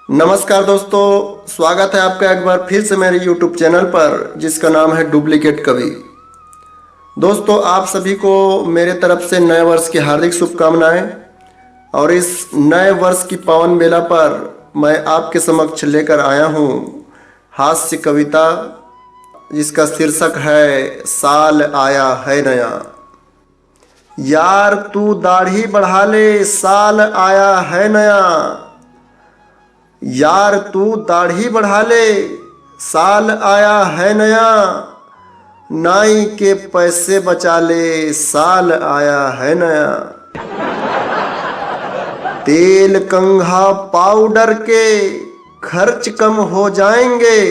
नमस्कार दोस्तों, स्वागत है आपका एक बार फिर से मेरे YouTube चैनल पर जिसका नाम है डुप्लीकेट कवि। दोस्तों, आप सभी को मेरे तरफ से नए वर्ष की हार्दिक शुभकामनाएं। और इस नए वर्ष की पावन बेला पर मैं आपके समक्ष लेकर आया हूं हास्य कविता जिसका शीर्षक है साल आया है नया। यार तू दाढ़ी बढ़ा ले, साल आया है नया। यार तू दाढ़ी बढ़ा ले, साल आया है नया। नाई के पैसे बचा ले, साल आया है नया। तेल कंघा पाउडर के खर्च कम हो जाएंगे।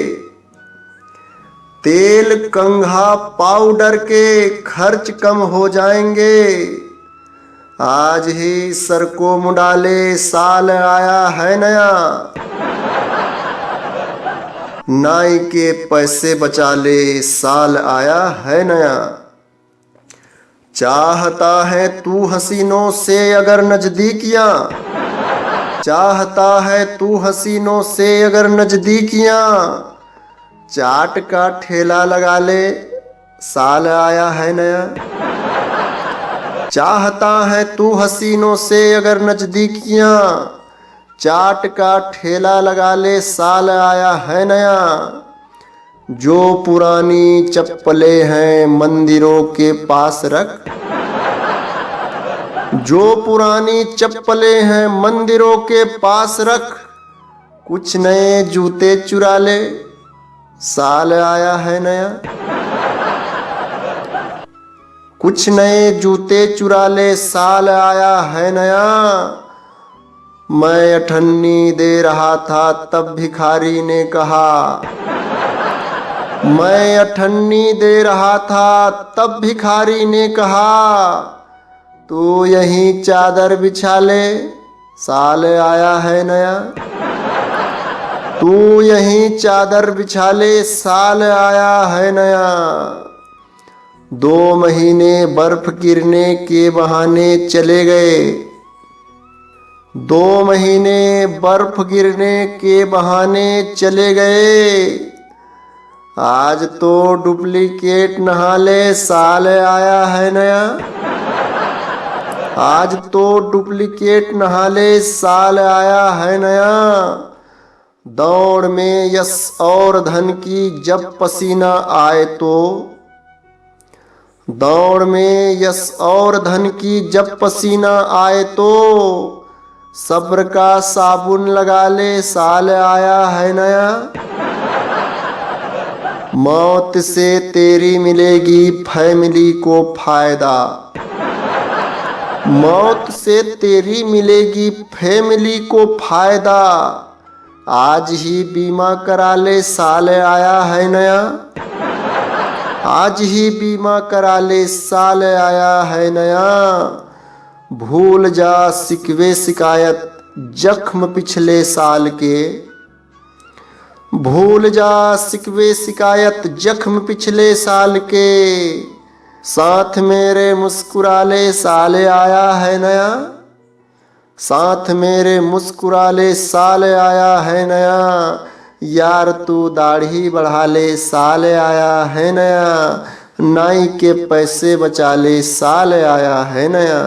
तेल कंघा पाउडर के खर्च कम हो जाएंगे। आज ही सर को मुड़ा ले, साल आया है नया। नाई के पैसे बचा ले, साल आया है नया। चाहता है तू हसीनों से अगर नजदीकियां। चाहता है तू हसीनों से अगर नजदीकियां। चाट का ठेला लगा ले, साल आया है नया। चाहता है तू हसीनों से अगर नजदीकियां। चाट का ठेला लगा ले, साल आया है नया। जो पुरानी चप्पलें हैं मंदिरों के पास रख। जो पुरानी चप्पलें हैं मंदिरों के पास रख। कुछ नए जूते चुरा ले, साल आया है नया। कुछ नए जूते चुरा ले, साल आया है नया। मैं अठन्नी दे रहा था तब भिखारी ने कहा। मैं अठन्नी दे रहा था तब भिखारी ने कहा। तू यहीं चादर बिछा ले, साल आया है नया। तू यहीं चादर बिछा ले, साल आया है नया। 2 महीने बर्फ गिरने के बहाने चले गए। 2 महीने बर्फ गिरने के बहाने चले गए। आज तो डुप्लीकेट नहा ले, साल आया है नया। आज तो डुप्लीकेट नहा ले, साल आया है नया। दौड़ में यश और धन की जब पसीना आए तो। दौड़ में यश और धन की जब पसीना आए तो। सब्र का साबुन लगा ले, साल आया है नया। मौत से तेरी मिलेगी फैमिली को फायदा। मौत से तेरी मिलेगी फैमिली को फायदा। आज ही बीमा करा ले, साल आया है नया। आज ही बीमा करा ले, साल आया है नया। भूल जा शिकवे शिकायत जख्म पिछले साल के। भूल जा शिकवे शिकायत जख्म पिछले साल के। साथ मेरे मुस्कुरा ले, साल आया है नया। साथ मेरे मुस्कुरा ले, साल आया है नया। यार तू दाढ़ी बढ़ा ले, साल आया है नया। नाई के पैसे बचा ले, साल आया है नया।